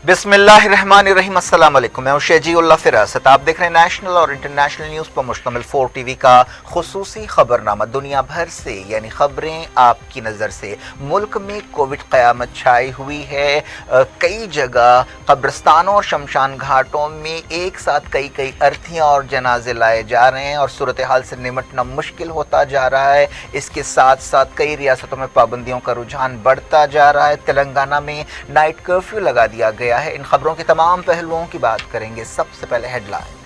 बिस्मिल्लाहिर्रहमानिर्रहीम। अस्सलाम वालेकुम। मैं हूं शेजीउल्लाह फिरासत। आप देख रहे हैं नेशनल और इंटरनेशनल न्यूज़ पर मुश्तमिल 4 टीवी का खुसूसी खबरनामा। दुनिया भर से यानी खबरें आपकी नज़र से। मुल्क में कोविड क़यामत छाई हुई है। कई जगह कब्रिस्तानों और शमशान घाटों में एक साथ कई अर्थियाँ और जनाजे लाए जा रहे हैं और सूरत हाल से निमटना मुश्किल होता जा रहा है। इसके साथ साथ कई रियासतों में पाबंदियों का रुझान बढ़ता जा रहा है। तेलंगाना में नाइट कर्फ्यू लगा दिया गया है। इन खबरों के तमाम पहलुओं की बात करेंगे। सबसे पहले headline.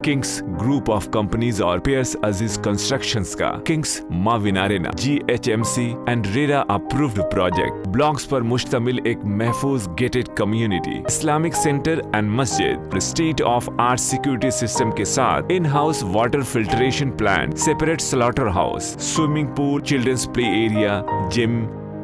Kings Group of Companies और पियर्स अजीज कंस्ट्रक्शंस का किंग्स माविन Arena GHMC and RERA approved project blocks पर मुश्तमिल एक महफूज gated community, Islamic centre and मस्जिद, state of art security system के साथ in house water filtration plant, separate slaughter house, swimming pool, childrens play area, gym,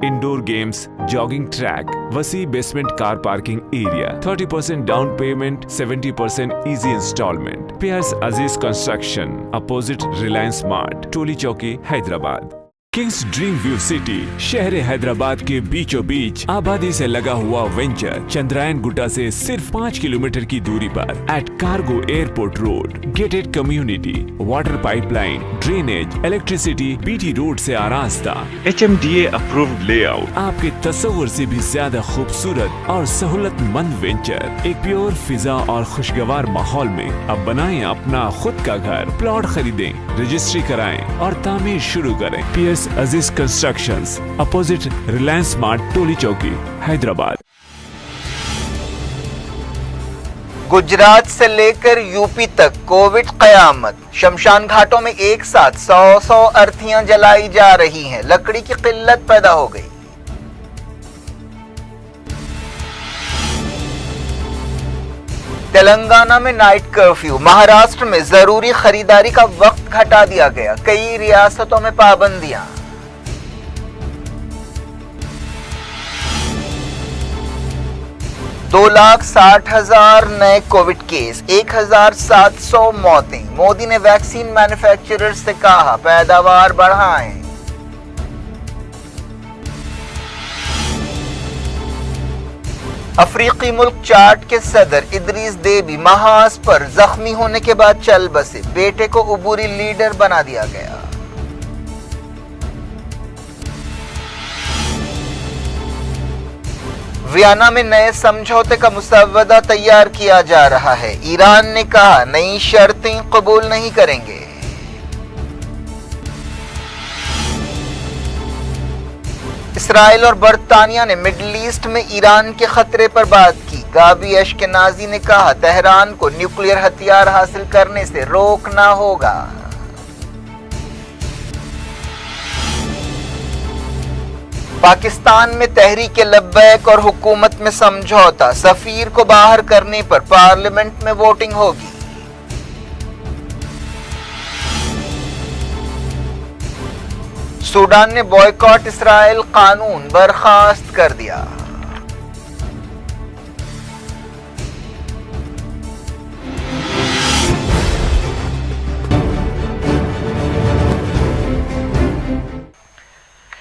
indoor games, jogging track, वसी basement car parking area, 30% down payment, 70% easy instalment. पियर्स अजीज construction, opposite Reliance mart, टोली चौकी, Hyderabad. Kings dream view city शहर हैदराबाद के बीचों बीच आबादी से लगा हुआ वेंचर चंद्रायन गुट्टा से सिर्फ 5 किलोमीटर की दूरी पर at cargo airport road, gated community, water pipeline, drainage, electricity, BT road से आरास्ता, HMDA अप्रूव्ड लेआउट, आपके तस्वुर से भी ज्यादा खूबसूरत और सहूलतमंद वेंचर। एक प्योर फिजा और खुशगवार माहौल में अब बनाएं अपना खुद का घर। प्लॉट खरीदें, रजिस्ट्री कराएं और तामीर शुरू करें। Piers Aziz constructions, opposite Reliance mart, टोली चौकी, हैदराबाद। गुजरात से लेकर यूपी तक कोविड क़यामत। शमशान घाटों में एक साथ 100 अर्थियां जलाई जा रही हैं। लकड़ी की किल्लत पैदा हो गई। तेलंगाना में नाइट कर्फ्यू। महाराष्ट्र में जरूरी खरीदारी का वक्त घटा दिया गया। कई रियासतों में पाबंदियां। दो 2,60,000 नए कोविड केस, 1,700 मौतें। मोदी ने वैक्सीन मैन्युफैक्चरर्स से कहा पैदावार बढ़ाएं। अफ्रीकी मुल्क चाड के सदर इदरीस देबी महाज पर जख्मी होने के बाद चल बसे। बेटे को उबूरी लीडर बना दिया गया। वियना में नए समझौते का मुसव्वदा तैयार किया जा रहा है। ईरान ने कहा नई शर्तें कबूल नहीं करेंगे। इसराइल और बरतानिया ने मिडिल ईस्ट में ईरान के खतरे पर बात की। गाबी अश्केनाजी ने कहा तेहरान को न्यूक्लियर हथियार हासिल करने से रोकना होगा। पाकिस्तान में तहरीक लब्बैक और हुकूमत में समझौता। सफीर को बाहर करने पर पार्लियामेंट में वोटिंग होगी। सूडान ने बॉयकॉट इसराइल कानून बर्खास्त कर दिया।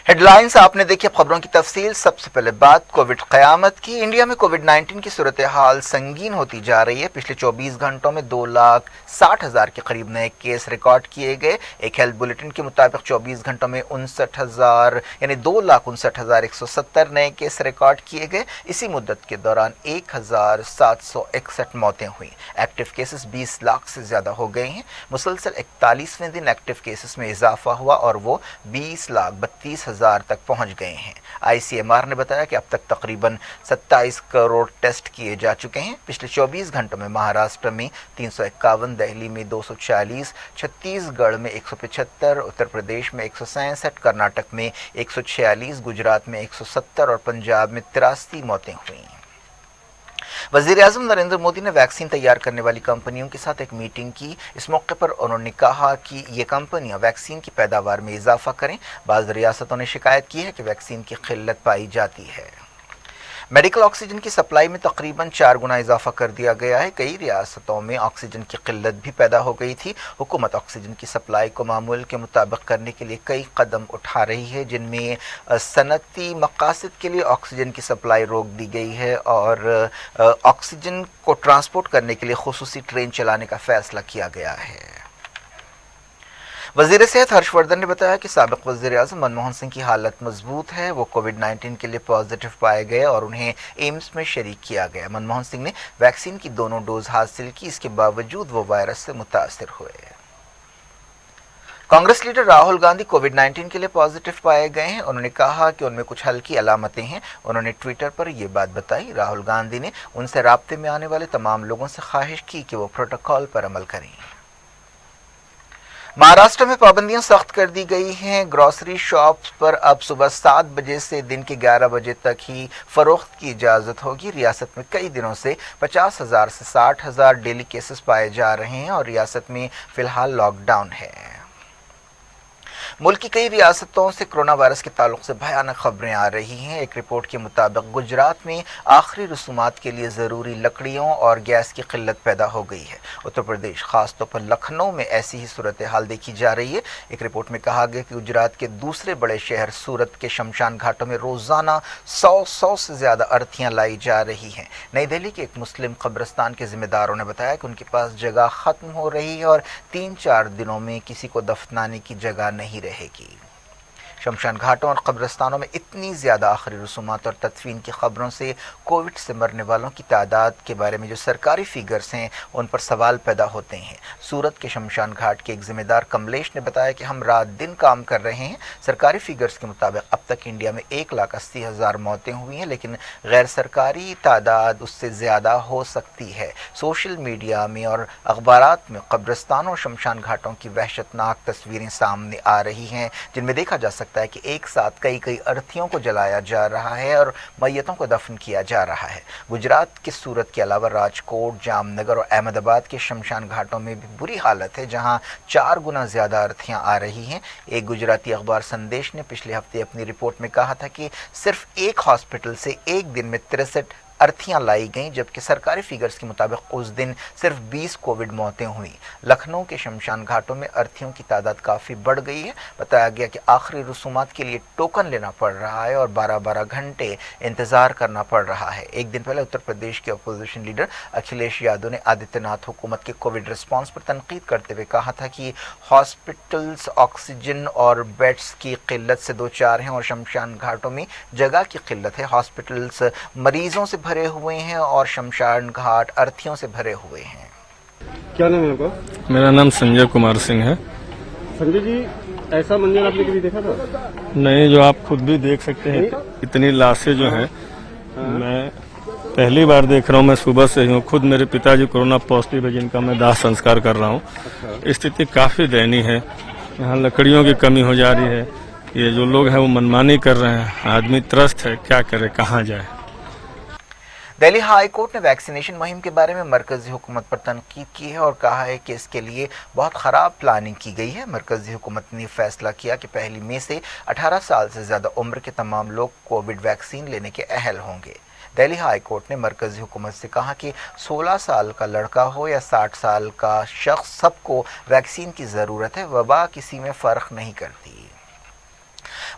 हेडलाइंस आपने देखी। खबरों की तफसील। सबसे पहले बात कोविड क़यामत की। इंडिया में कोविड-19 की सूरत हाल संगीन होती जा रही है। पिछले 24 घंटों में 2,60,000 के करीब नए केस रिकॉर्ड किए गए। एक हेल्थ बुलेटिन के मुताबिक 24 घंटों में 59,000 यानी 2,59,170 नए केस रिकॉर्ड किए गए। इसी मुद्दत के दौरान 1,761 मौतें हुई। एक्टिव केसेस 20 लाख से ज़्यादा हो गए हैं। मुसलसल 41वें दिन एक्टिव केसेस में इजाफा हुआ और वो 20,32,000 तक पहुंच गए हैं। ICMR ने बताया कि अब तक तकरीबन 27 करोड़ टेस्ट किए जा चुके हैं। पिछले 24 घंटों में महाराष्ट्र में 351, दिल्ली में 246, छत्तीसगढ़ में 175, उत्तर प्रदेश में 167, कर्नाटक में 146, गुजरात में 170 और पंजाब में 83 मौतें हुई। वज़ीर-ए-आज़म नरेंद्र मोदी ने वैक्सीन तैयार करने वाली कंपनियों के साथ एक मीटिंग की। इस मौके पर उन्होंने कहा कि ये कंपनियां वैक्सीन की पैदावार में इजाफा करें। बाज़ रियासतों ने शिकायत की है कि वैक्सीन की किल्लत पाई जाती है। मेडिकल ऑक्सीजन की सप्लाई में तकरीबन 4 गुना इजाफा कर दिया गया है। कई रियासतों में ऑक्सीजन की किल्लत भी पैदा हो गई थी। हुकूमत ऑक्सीजन की सप्लाई को मामूल के मुताबिक करने के लिए कई कदम उठा रही है, जिनमें सनती मकासद के लिए ऑक्सीजन की सप्लाई रोक दी गई है और ऑक्सीजन को ट्रांसपोर्ट करने के लिए खुसूसी ट्रेन चलाने का फैसला किया गया है। वज़ीर सेहत हर्षवर्धन ने बताया कि साबिक वज़ीर आज़म मनमोहन सिंह की हालत मजबूत है। वो कोविड-19 के लिए पॉजिटिव पाए गए और उन्हें एम्स में शरीक किया गया। मनमोहन सिंह ने वैक्सीन की दोनों डोज हासिल की, इसके बावजूद वो वायरस से मुतासिर हुए। कांग्रेस लीडर राहुल गांधी कोविड-19 के लिए पॉजिटिव पाए गए हैं। उन्होंने कहा कि उनमें कुछ हल्की अलामतें हैं। उन्होंने ट्विटर पर यह बात बताई। राहुल गांधी ने उनसे राब्ते में आने वाले तमाम लोगों से ख्वाहिश की कि वो प्रोटोकॉल पर अमल करें। महाराष्ट्र में पाबंदियां सख्त कर दी गई हैं। ग्रोसरी शॉप्स पर अब सुबह 7 बजे से दिन के 11 बजे तक ही फरोख्त की इजाज़त होगी। रियासत में कई दिनों से 50,000 से 60,000 डेली केसेस पाए जा रहे हैं और रियासत में फ़िलहाल लॉकडाउन है। मुल्क की कई रियासतों से कोरोना वायरस के ताल्लुक से भयानक खबरें आ रही हैं। एक रिपोर्ट के मुताबिक गुजरात में आखिरी रसूमात के लिए ज़रूरी लकड़ियों और गैस की किल्लत पैदा हो गई है। उत्तर प्रदेश, ख़ासतौर पर लखनऊ में ऐसी ही सूरत हाल देखी जा रही है। एक रिपोर्ट में कहा गया कि गुजरात के दूसरे बड़े शहर सूरत के शमशान घाटों में रोज़ाना 100 से ज़्यादा अर्थियाँ लाई जा रही हैं। नई दिल्ली के एक मुस्लिम कब्रिस्तान के ज़िम्मेदारों ने बताया कि उनके पास जगह ख़त्म हो रही है और 3-4 दिनों में किसी को दफनाने की जगह नहीं रहेगी। शमशान घाटों और कब्रिस्तानों में इतनी ज़्यादा आखिरी रसूमात और तदफीन की खबरों से कोविड से मरने वालों की तादाद के बारे में जो सरकारी फिगर्स हैं उन पर सवाल पैदा होते हैं। सूरत के शमशान घाट के एक ज़िम्मेदार कमलेश ने बताया कि हम रात दिन काम कर रहे हैं। सरकारी फिगर्स के मुताबिक अब तक इंडिया में 1,80,000 मौतें हुई हैं, लेकिन गैर सरकारी तादाद उससे ज़्यादा हो सकती है। सोशल मीडिया में और अखबारात में कब्रिस्तानों और शमशान घाटों की वहशतनाक तस्वीरें सामने आ रही हैं, जिनमें देखा जा सकता है कि एक साथ कई अर्थियों को जलाया जा रहा है और मैयतों को दफन किया जा रहा है। गुजरात के सूरत के अलावा राजकोट, जामनगर और अहमदाबाद के शमशान घाटों में भी बुरी हालत है, जहां 4 गुना ज़्यादा अर्थियां आ रही हैं। एक गुजराती अखबार संदेश ने पिछले हफ्ते अपनी रिपोर्ट में कहा था कि सिर्फ एक हॉस्पिटल से एक दिन में 63 अर्थियां लाई गईं, जबकि सरकारी फिगर्स के मुताबिक उस दिन सिर्फ 20 कोविड मौतें हुई। लखनऊ के शमशान घाटों में अर्थियों की तादाद काफ़ी बढ़ गई है। बताया गया कि आखिरी रसूमात के लिए टोकन लेना पड़ रहा है और 12-12 घंटे इंतज़ार करना पड़ रहा है। एक दिन पहले उत्तर प्रदेश के अपोजिशन लीडर अखिलेश यादव ने आदित्यनाथ हुकूमत के कोविड रिस्पॉन्स पर तनकीद करते हुए कहा था कि हॉस्पिटल्स ऑक्सीजन और बेड्स की किल्लत से दो चार हैं और शमशान घाटों में जगह की किल्लत है। हॉस्पिटल्स मरीजों से भरे हुए हैं और शमशान घाट अर्थियों से भरे हुए हैं। क्या नाम है आपका? मेरा नाम संजय कुमार सिंह है। संजय जी, ऐसा मंजर आपने कभी देखा था? नहीं, जो आप खुद भी देख सकते हैं, इतनी लाशें जो हैं, मैं पहली बार देख रहा हूँ। मैं सुबह से ही हूँ। खुद मेरे पिताजी कोरोना पॉजिटिव है, जिनका मैं दाह संस्कार कर रहा हूँ। स्थिति काफ़ी दयनीय है। यहाँ लकड़ियों की कमी हो जा रही है। ये जो लोग हैं वो मनमानी कर रहे हैं। आदमी त्रस्त है, क्या करे, कहाँ जाए। दिल्ली हाई कोर्ट ने वैक्सीनेशन मुहिम के बारे में मरकजी हुकूमत पर तनकीद की है और कहा है कि इसके लिए बहुत ख़राब प्लानिंग की गई है। मरकजी हुकूमत ने फैसला किया कि 1 मई से 18 साल से ज़्यादा उम्र के तमाम लोग कोविड वैक्सीन लेने के अहल होंगे। दिल्ली हाई कोर्ट ने मरकजी हुकूमत से कहा कि 16 साल का लड़का हो या 60 साल का शख्स, सबको वैक्सीन की ज़रूरत है। वबा किसी में फ़र्क नहीं करती।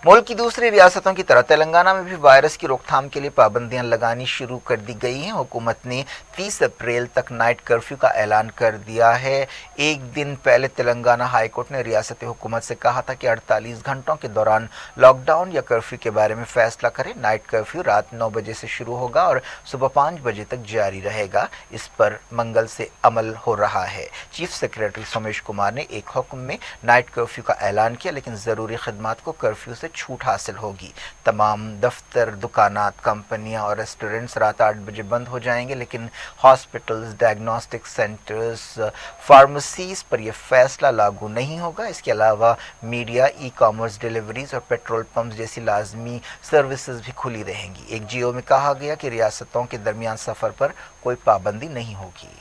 मुल्क की दूसरी रियासतों की तरह तेलंगाना में भी वायरस की रोकथाम के लिए पाबंदियां लगानी शुरू कर दी गई हैं। हुकूमत ने 30 अप्रैल तक नाइट कर्फ्यू का ऐलान कर दिया है। एक दिन पहले तेलंगाना हाई कोर्ट ने रियासती हुकूमत से कहा था कि 48 घंटों के दौरान लॉकडाउन या कर्फ्यू के बारे में फैसला करें। नाइट कर्फ्यू रात 9 बजे से शुरू होगा और सुबह 5 बजे तक जारी रहेगा। इस पर मंगल से अमल हो रहा है। चीफ सेक्रेटरी सोमेश कुमार ने एक हुक्म में नाइट कर्फ्यू का ऐलान किया, लेकिन ज़रूरी खदमात को कर्फ्यू से छूट हासिल होगी। तमाम दफ्तर, दुकानात, कंपनियां और रेस्टोरेंट्स रात 8 बजे बंद हो जाएंगे, लेकिन हॉस्पिटल्स, डायग्नोस्टिक सेंटर्स, फार्मेसीज पर यह फैसला लागू नहीं होगा। इसके अलावा मीडिया, ई कॉमर्स, डिलीवरीज और पेट्रोल पंप जैसी लाजमी सर्विसेज भी खुली रहेंगी। एक जीओ में कहा गया कि रियासतों के दरमियान सफ़र पर कोई पाबंदी नहीं होगी।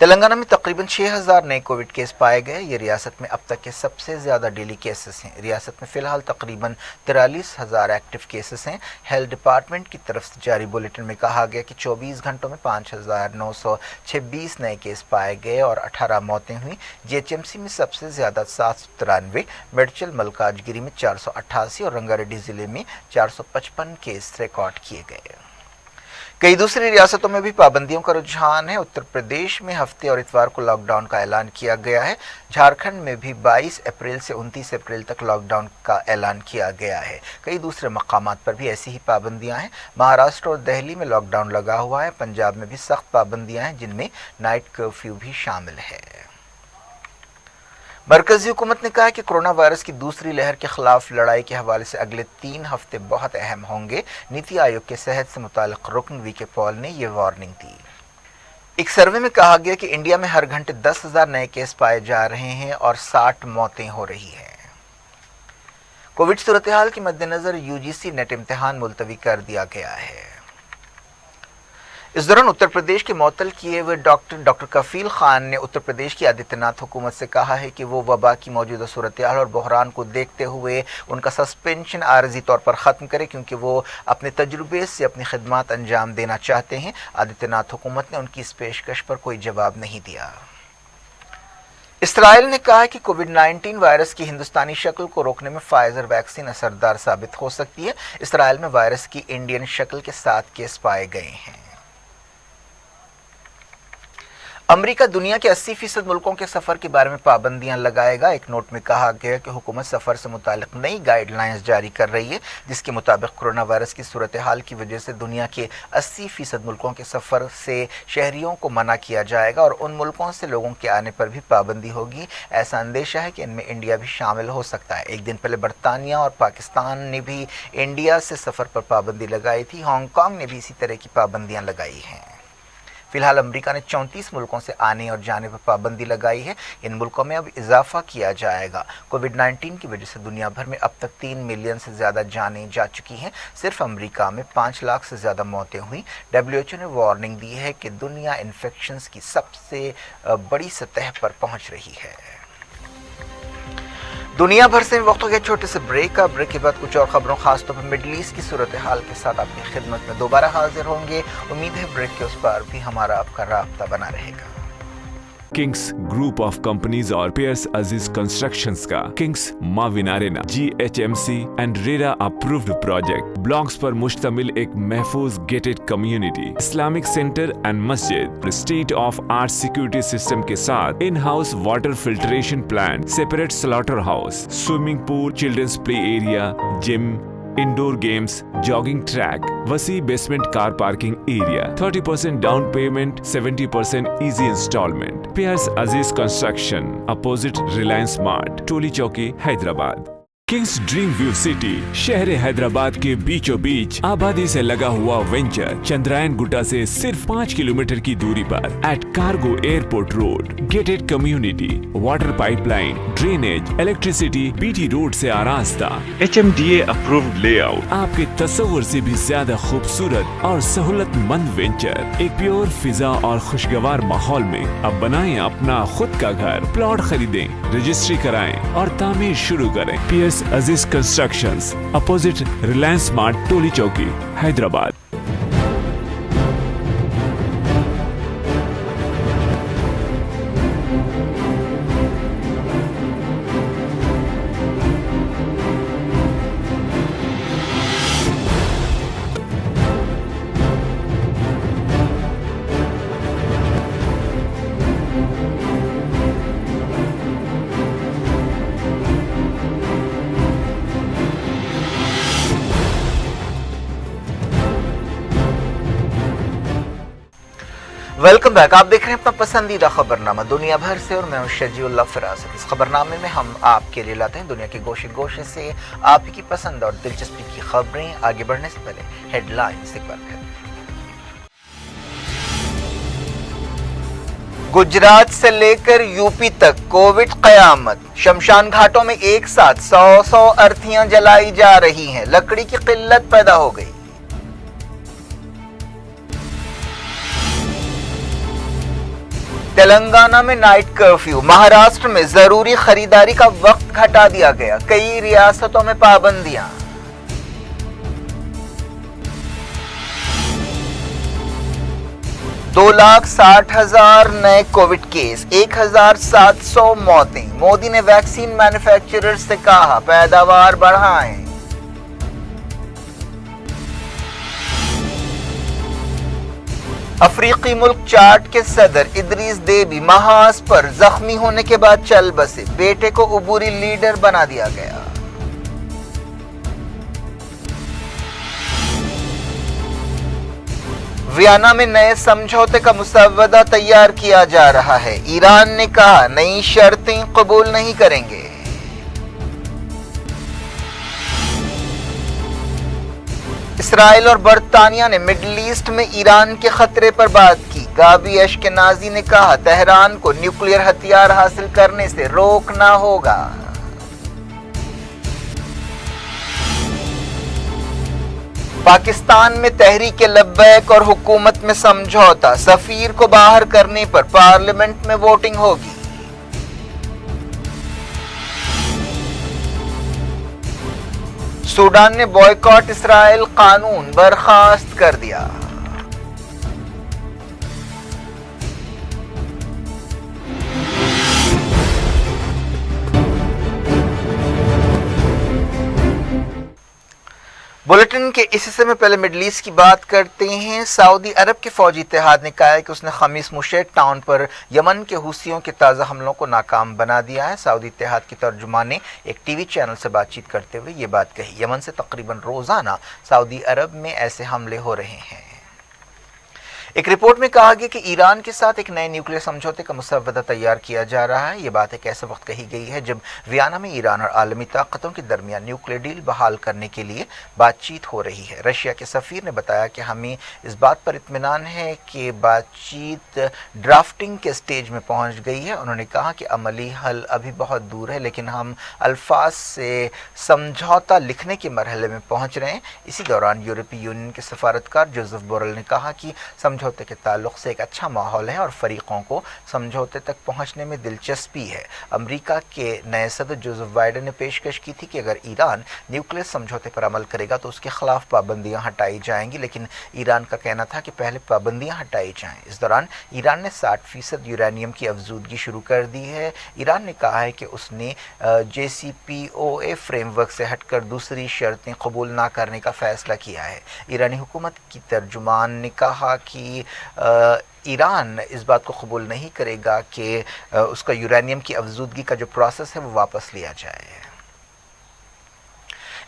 तेलंगाना में तकरीबन 6,000 नए कोविड केस पाए गए। ये रियासत में अब तक के सबसे ज़्यादा डेली केसेस हैं। रियासत में फ़िलहाल तकरीबन 43,000 एक्टिव केसेस हैं। हेल्थ डिपार्टमेंट की तरफ से जारी बुलेटिन में कहा गया कि 24 घंटों में 5,926 नए केस पाए गए और 18 मौतें हुई। जीएचएमसी में सबसे ज़्यादा 793, मेडचल मलकाजगिरी में 488 और रंगारेड्डी ज़िले में 455 केस रिकॉर्ड किए गए। कई दूसरी रियासतों में भी पाबंदियों का रुझान है। उत्तर प्रदेश में हफ्ते और इतवार को लॉकडाउन का ऐलान किया गया है। झारखंड में भी 22 अप्रैल से 29 अप्रैल तक लॉकडाउन का ऐलान किया गया है। कई दूसरे मकामात पर भी ऐसी ही पाबंदियां हैं। महाराष्ट्र और दिल्ली में लॉकडाउन लगा हुआ है। पंजाब में भी सख्त पाबंदियां हैं, जिनमें नाइट कर्फ्यू भी शामिल है। मरकजी हुकूमत ने कहा है कि कोरोना वायरस की दूसरी लहर के खिलाफ लड़ाई के हवाले से अगले 3 हफ्ते बहुत अहम होंगे। नीति आयोग के सेहत से मुताल्लिक रुकन वीके पॉल ने यह वार्निंग दी। एक सर्वे में कहा गया कि इंडिया में हर घंटे 10,000 नए केस पाए जा रहे हैं और 60 मौतें हो रही हैं। कोविड सूरत हाल के मद्देनजर यूजीसी नेट इम्तिहान मुलतवी कर दिया गया है। इस दौरान उत्तर प्रदेश के मुअत्तल किए हुए डॉक्टर कफील खान ने उत्तर प्रदेश की आदित्यनाथ हुकूमत से कहा है कि वो वबा की मौजूदा सूरत हाल और बहरान को देखते हुए उनका सस्पेंशन आरजी तौर पर ख़त्म करे, क्योंकि वो अपने तजुर्बे से अपनी खिदमत अंजाम देना चाहते हैं। आदित्यनाथ हुकूमत ने उनकी इस पेशकश पर कोई जवाब नहीं दिया। इसराइल ने कहा है कि कोविड-19 वायरस की हिंदुस्तानी शक्ल को रोकने में फाइजर वैक्सीन असरदार साबित हो सकती है। इसराइल में वायरस की इंडियन शक्ल के 7 केस पाए गए हैं। अमेरिका दुनिया के 80% मुल्कों के सफ़र के बारे में पाबंदियां लगाएगा। एक नोट में कहा गया कि हुकूमत सफ़र से मुतालिक नई गाइडलाइंस जारी कर रही है, जिसके मुताबिक कोरोना वायरस की सूरत हाल की वजह से दुनिया के 80% मुल्कों के सफ़र से शहरियों को मना किया जाएगा और उन मुल्कों से लोगों के आने पर भी पाबंदी होगी। ऐसा अंदेशा है कि इनमें इंडिया भी शामिल हो सकता है। एक दिन पहले बरतानिया और पाकिस्तान ने भी इंडिया से सफ़र पर पाबंदी लगाई थी। हांगकांग ने भी इसी तरह की पाबंदियाँ लगाई हैं। फिलहाल अमेरिका ने 34 मुल्कों से आने और जाने पर पाबंदी लगाई है। इन मुल्कों में अब इजाफा किया जाएगा। कोविड-19 की वजह से दुनिया भर में अब तक 3 मिलियन से ज़्यादा जानें जा चुकी हैं। सिर्फ अमेरिका में 5 लाख से ज़्यादा मौतें हुई। WHO ने वार्निंग दी है कि दुनिया इन्फेक्शंस की सबसे बड़ी सतह पर पहुंच रही है। दुनिया भर से वक्त हो गया छोटे से ब्रेक का। ब्रेक के बाद कुछ और खबरों, खासतौर पर मिडल ईस्ट की सूरत हाल के साथ आपकी खिदमत में दोबारा हाजिर होंगे। उम्मीद है ब्रेक के उस पार भी हमारा आपका राब्ता बना रहेगा। किंग्स ग्रुप ऑफ कंपनीज और पियर्स अजीज कंस्ट्रक्शंस का किंग्स माविन Arena GHMC and RERA approved project blocks पर मुश्तमिल एक महफूज gated community, Islamic centre and मस्जिद, state of art security system के साथ in house water filtration plant, separate slaughter house, swimming pool, childrens play area, gym, indoor games, jogging track, वसी basement car parking area, 30% down payment, 70% easy instalment. पियर्स अजीज construction, opposite Reliance mart, टोली चौकी, Hyderabad. Kings dream view city शहर हैदराबाद के बीचों बीच आबादी से लगा हुआ वेंचर चंद्रायन गुट्टा से सिर्फ 5 किलोमीटर की दूरी पर at cargo airport road, gated community, water pipeline, drainage, electricity, BT road से आरास्ता, HMDA अप्रूव्ड लेआउट, आपके तस्वर से भी ज्यादा खूबसूरत और सहूलतमंद वेंचर एक प्योर फिजा और खुशगवार माहौल में। अब बनाएं अपना खुद का घर, प्लॉट खरीदें, रजिस्ट्री कराएं और तामीर शुरू करें। PS अजीज कंस्ट्रक्शंस, अपोजिट रिलायंस मार्ट, टोली चौकी, हैदराबाद। Welcome back. आप देख रहे हैं अपना पसंदीदा खबरनामा दुनिया भर से और मैं हूं शजीउल्लाह फिरासत। इस खबरनामे में हम आपके लिए लाते हैं दुनिया के गोशे गोशे से आप की पसंद और दिलचस्पी की खबरें। आगे बढ़ने से पहले हेडलाइंस एक बार फिर। गुजरात से लेकर यूपी तक कोविड कयामत। शमशान घाटों में एक साथ 100 अर्थियां जलाई जा रही हैं। लकड़ी की किल्लत पैदा हो गई। تلنگانہ میں نائٹ کرفیو، مہاراشٹر میں ضروری خریداری کا وقت گھٹا دیا گیا، کئی ریاستوں میں پابندیاں۔ دو لاکھ 60,000 نئے کووڈ کیس، 1,700 موتیں۔ مودی نے ویکسین مینوفیکچرر سے کہا پیداوار بڑھائیں۔ افریقی ملک چاڈ کے صدر ادریس دیبی محاذ پر زخمی ہونے کے بعد چل بسے، بیٹے کو عبوری لیڈر بنا دیا گیا۔ ویانا میں نئے سمجھوتے کا مسودہ تیار کیا جا رہا ہے، ایران نے کہا نئی شرطیں قبول نہیں کریں گے۔ اسرائیل اور برطانیہ نے مڈل ایسٹ میں ایران کے خطرے پر بات کی، گابی اشکنازی نے کہا تہران کو نیوکلیئر ہتھیار حاصل کرنے سے روکنا ہوگا۔ پاکستان میں تحریک لبیک اور حکومت میں سمجھوتا، سفیر کو باہر کرنے پر پارلیمنٹ میں ووٹنگ ہوگی۔ سوڈان نے بوائیکاٹ اسرائیل قانون برخاست کر دیا۔ بلیٹن کے اس حصے میں پہلے مڈل ایسٹ کی بات کرتے ہیں۔ سعودی عرب کے فوجی اتحاد نے کہا ہے کہ اس نے خمیس مشیٹ ٹاؤن پر یمن کے حوثیوں کے تازہ حملوں کو ناکام بنا دیا ہے۔ سعودی اتحاد کی ترجمان نے ایک ٹی وی چینل سے بات چیت کرتے ہوئے یہ بات کہی۔ یمن سے تقریباً روزانہ سعودی عرب میں ایسے حملے ہو رہے ہیں۔ ایک رپورٹ میں کہا گیا کہ ایران کے ساتھ ایک نئے نیوکلیئر سمجھوتے کا مسودہ تیار کیا جا رہا ہے۔ یہ بات ایک ایسے وقت کہی گئی ہے جب ویانا میں ایران اور عالمی طاقتوں کے درمیان نیوکلیئر ڈیل بحال کرنے کے لیے بات چیت ہو رہی ہے۔ رشیا کے سفیر نے بتایا کہ ہمیں اس بات پر اطمینان ہے کہ بات چیت ڈرافٹنگ کے سٹیج میں پہنچ گئی ہے۔ انہوں نے کہا کہ عملی حل ابھی بہت دور ہے، لیکن ہم الفاظ سے سمجھوتا لکھنے کے مرحلے میں پہنچ رہے ہیں۔ اسی دوران یورپی یونین کے سفارتکار جوزف بورل نے کہا کہ سمجھوتے کے تعلق سے ایک اچھا ماحول ہے اور فریقوں کو سمجھوتے تک پہنچنے میں دلچسپی ہے۔ امریکہ کے نئے صدر جوزف بائیڈن نے پیشکش کی تھی کہ اگر ایران نیوکلیئر سمجھوتے پر عمل کرے گا تو اس کے خلاف پابندیاں ہٹائی جائیں گی، لیکن ایران کا کہنا تھا کہ پہلے پابندیاں ہٹائی جائیں۔ اس دوران ایران نے 60% یورینیم کی افزودگی شروع کر دی ہے۔ ایران نے کہا ہے کہ اس نے JCPOA فریم ورک سے ہٹ کر دوسری شرطیں قبول نہ کرنے کا فیصلہ کیا ہے۔ ایرانی حکومت کی ترجمان نے کہا کہ ایران اس بات کو قبول نہیں کرے گا کہ اس کا یورینیم کی افزودگی کا جو پروسیس ہے وہ واپس لیا جائے۔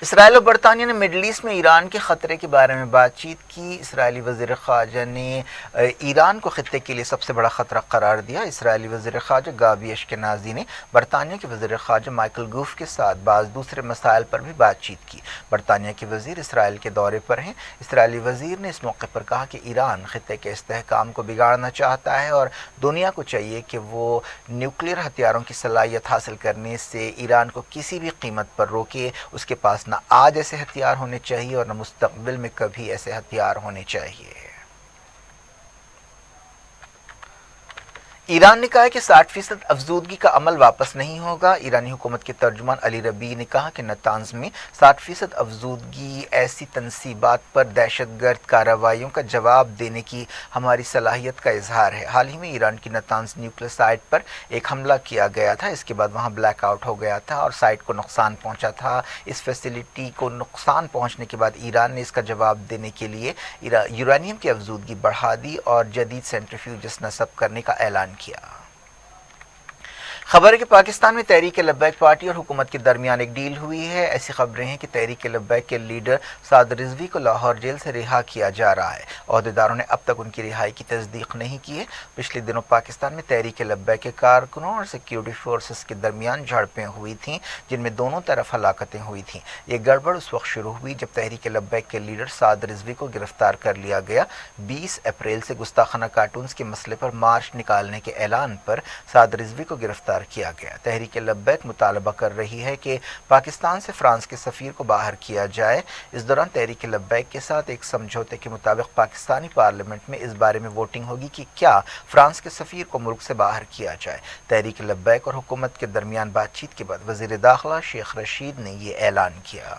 اسرائیل اور برطانیہ نے مڈل ایسٹ میں ایران کے خطرے کے بارے میں بات چیت کی۔ اسرائیلی وزیر خارجہ نے ایران کو خطے کے لیے سب سے بڑا خطرہ قرار دیا۔ اسرائیلی وزیر خارجہ گابی اشکنازی نے برطانیہ کے وزیر خارجہ مائیکل گوف کے ساتھ بعض دوسرے مسائل پر بھی بات چیت کی۔ برطانیہ کے وزیر اسرائیل کے دورے پر ہیں۔ اسرائیلی وزیر نے اس موقع پر کہا کہ ایران خطے کے استحکام کو بگاڑنا چاہتا ہے اور دنیا کو چاہیے کہ وہ نیوکلیئر ہتھیاروں کی صلاحیت حاصل کرنے سے ایران کو کسی بھی قیمت پر روکے۔ اس کے پاس نہ آج ایسے ہتھیار ہونے چاہیے اور نہ مستقبل میں کبھی ایسے ہتھیار ہونے چاہیے۔ ایران نے کہا ہے کہ 60% افزودگی کا عمل واپس نہیں ہوگا۔ ایرانی حکومت کے ترجمان علی ربیع نے کہا کہ نتانز میں 60% افزودگی ایسی تنصیبات پر دہشت گرد کارروائیوں کا جواب دینے کی ہماری صلاحیت کا اظہار ہے۔ حال ہی میں ایران کی نتانز نیوکلیئر سائٹ پر ایک حملہ کیا گیا تھا، اس کے بعد وہاں بلیک آؤٹ ہو گیا تھا اور سائٹ کو نقصان پہنچا تھا۔ اس فیسلٹی کو نقصان پہنچنے کے بعد ایران نے اس کا جواب دینے کے لیے یورینیم کی افزودگی بڑھا دی اور جدید سینٹریفیوجز نصب کرنے کا اعلان کیا۔ خبر ہے کہ پاکستان میں تحریک لبیک پارٹی اور حکومت کے درمیان ایک ڈیل ہوئی ہے۔ ایسی خبریں ہیں کہ تحریک لبیک کے لیڈر سعد رضوی کو لاہور جیل سے رہا کیا جا رہا ہے۔ عہدیداروں نے اب تک ان کی رہائی کی تصدیق نہیں کی ہے۔ پچھلے دنوں پاکستان میں تحریک لبیک کے کارکنوں اور سیکیورٹی فورسز کے درمیان جھڑپیں ہوئی تھیں جن میں دونوں طرف ہلاکتیں ہوئی تھیں۔ یہ گڑبڑ اس وقت شروع ہوئی جب تحریک لبیک کے لیڈر سعد رضوی کو گرفتار کر لیا گیا۔ 20 اپریل سے گستاخانہ کارٹونز کے مسئلے پر مارچ نکالنے کے اعلان پر سعد رضوی کو گرفتار گرفتار کیا گیا۔ تحریک لبیک مطالبہ کر رہی ہے کہ پاکستان سے فرانس کے سفیر کو باہر کیا جائے۔ اس دوران تحریک لبیک کے ساتھ ایک سمجھوتے کے مطابق پاکستانی پارلیمنٹ میں اس بارے میں ووٹنگ ہوگی کہ کیا فرانس کے سفیر کو ملک سے باہر کیا جائے۔ تحریک لبیک اور حکومت کے درمیان بات چیت کے بعد وزیر داخلہ شیخ رشید نے یہ اعلان کیا۔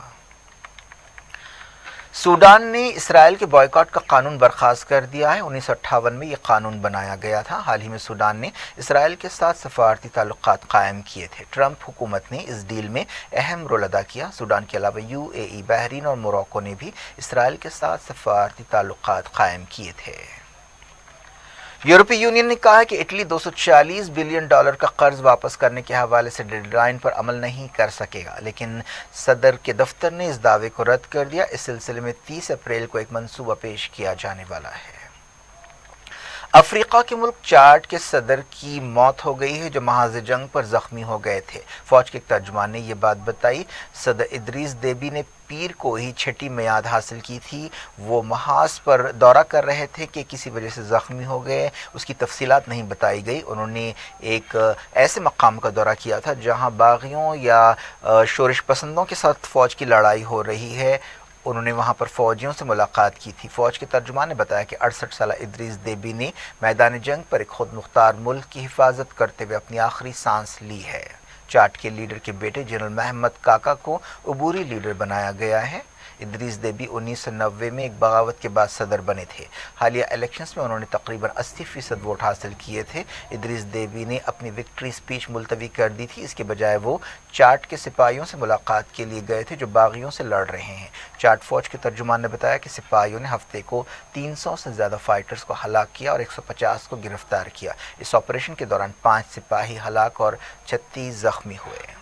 سوڈان نے اسرائیل کے بائیکاٹ کا قانون برخاست کر دیا ہے۔ 1958 میں یہ قانون بنایا گیا تھا۔ حال ہی میں سوڈان نے اسرائیل کے ساتھ سفارتی تعلقات قائم کیے تھے۔ ٹرمپ حکومت نے اس ڈیل میں اہم رول ادا کیا۔ سوڈان کے علاوہ UAE، بحرین اور موراکو نے بھی اسرائیل کے ساتھ سفارتی تعلقات قائم کیے تھے۔ یورپی یونین نے کہا ہے کہ اٹلی $240 بلین کا قرض واپس کرنے کے حوالے سے ڈیڈ لائن پر عمل نہیں کر سکے گا، لیکن صدر کے دفتر نے اس دعوے کو رد کر دیا۔ اس سلسلے میں 30 اپریل کو ایک منصوبہ پیش کیا جانے والا ہے۔ افریقہ کے ملک چاڈ کے صدر کی موت ہو گئی ہے جو محاذ جنگ پر زخمی ہو گئے تھے۔ فوج کے ایک ترجمان نے یہ بات بتائی۔ صدر ادریس دیبی نے پیر کو ہی چھٹی میعاد حاصل کی تھی۔ وہ محاذ پر دورہ کر رہے تھے کہ کسی وجہ سے زخمی ہو گئے، اس کی تفصیلات نہیں بتائی گئی۔ انہوں نے ایک ایسے مقام کا دورہ کیا تھا جہاں باغیوں یا شورش پسندوں کے ساتھ فوج کی لڑائی ہو رہی ہے۔ انہوں نے وہاں پر فوجیوں سے ملاقات کی تھی۔ فوج کے ترجمان نے بتایا کہ 68 سالہ ادریس دیبی نے میدان جنگ پر ایک خود مختار ملک کی حفاظت کرتے ہوئے اپنی آخری سانس لی ہے۔ چاڈ کے لیڈر کے بیٹے جنرل محمد کاکا کو عبوری لیڈر بنایا گیا ہے۔ ادریس دیبی 1990 میں ایک بغاوت کے بعد صدر بنے تھے۔ حالیہ الیکشنز میں انہوں نے تقریباً 80% ووٹ حاصل کیے تھے۔ ادریس دیبی نے اپنی وکٹری سپیچ ملتوی کر دی تھی، اس کے بجائے وہ چاڈ کے سپاہیوں سے ملاقات کے لیے گئے تھے جو باغیوں سے لڑ رہے ہیں۔ چاڈ فوج کے ترجمان نے بتایا کہ سپاہیوں نے ہفتے کو 300 سے زیادہ فائٹرز کو ہلاک کیا اور 150 کو گرفتار کیا۔ اس آپریشن کے دوران 5 سپاہی ہلاک اور 36 زخمی ہوئے۔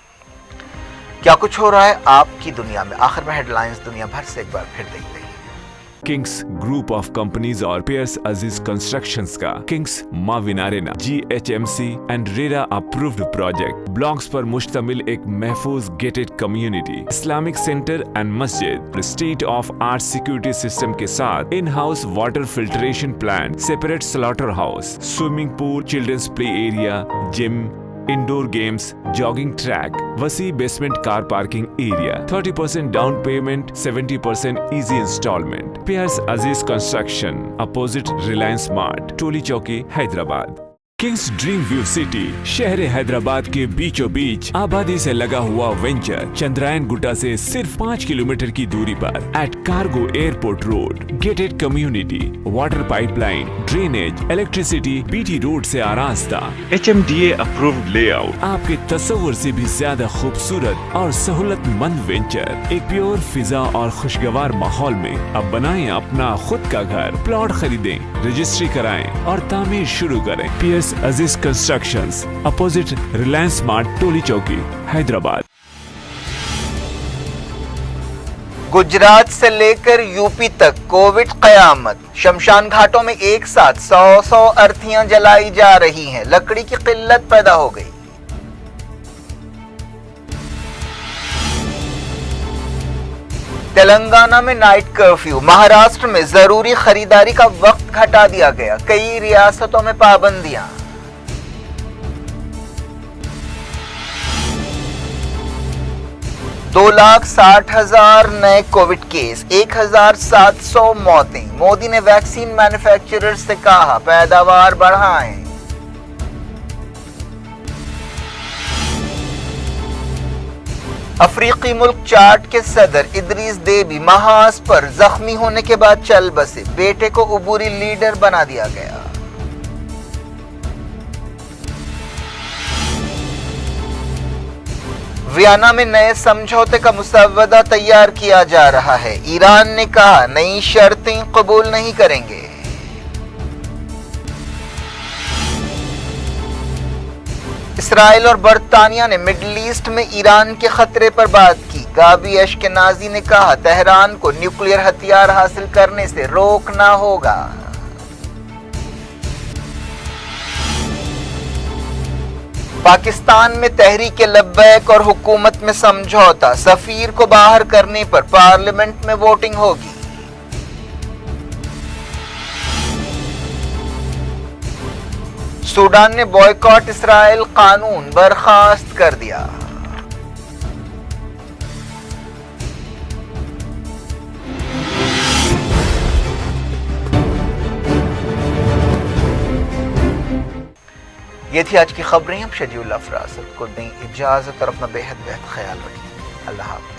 کیا کچھ ہو رہا ہے آپ کی دنیا میں؟ آخر میں ہیڈ لائنز دنیا بھر سے ایک بار پھر دیکھتے ہیں۔ کنگس گروپ آف کمپنیز اور پیئرس عزیز کنسٹرکشنز کا کنگس معاون Arena GHMC and RERA approved project blocks پر مشتمل ایک محفوظ gated community, Islamic centre and مسجد، state of art security system کے ساتھ in house water filtration plant, separate slaughter house, swimming pool, childrens play area, gym, indoor games, jogging track, وسیع basement car parking area, 30% down payment, 70% easy instalment. پیئرس عزیز construction, opposite Reliance Mart, Toli Chowki, Hyderabad. Kings Dream View City شہر حیدرآباد کے بیچوں بیچ آبادی سے لگا ہوا venture Chandrayan گٹا سے صرف 5 کلومیٹر کی دوری پر at cargo airport road, gated community, water pipeline, drainage, electricity, BT road سے آراستہ، HMDA اپرووڈ لے آؤٹ، آپ کے تصور سے بھی زیادہ خوبصورت اور سہولت مند وینچر، ایک پیور فضا اور خوشگوار ماحول میں۔ اب بنائیں اپنا خود کا گھر، پلاٹ خریدیں، رجسٹری کرائیں اور تعمیر شروع کریں۔ PS عزیز constructions, opposite Reliance Mart, Toli Chowki, Hyderabad. Gujarat سے لے کر UP تک کووڈ قیامت، شمشان گھاٹوں میں ایک ساتھ 100 ارتھیاں جلائی جا رہی ہیں، لکڑی کی قلت پیدا ہو گئی۔ تلنگانہ میں نائٹ کرفیو، مہاراشٹر میں ضروری خریداری کا وقت گھٹا دیا گیا، کئی ریاستوں میں پابندیاں۔ $2,60,000 نئے کووڈ کیس، 1,700 موتیں۔ مودی نے ویکسین مینوفیکچرر سے کہا پیداوار بڑھائیں۔ افریقی ملک چاڈ کے صدر ادریس دیبی محاذ پر زخمی ہونے کے بعد چل بسے، بیٹے کو عبوری لیڈر بنا دیا گیا۔ ویانا میں نئے سمجھوتے کا مسودہ تیار کیا جا رہا ہے، ایران نے کہا نئی شرطیں قبول نہیں کریں گے۔ اسرائیل اور برطانیہ نے مڈل ایسٹ میں ایران کے خطرے پر بات کی، گابی اشکنازی نے کہا تہران کو نیوکلیئر ہتھیار حاصل کرنے سے روکنا ہوگا۔ پاکستان میں تحریک لبیک اور حکومت میں سمجھوتا، سفیر کو باہر کرنے پر پارلیمنٹ میں ووٹنگ ہوگی۔ सूडान ने बॉयकॉट इसराइल कानून बर्खास्त कर दिया। ये थी आज की खबरें। हम शेड्यूल अफरासत को दें इजाजत और अपना बेहद ख्याल रखें। अल्लाह हाफ़िज़।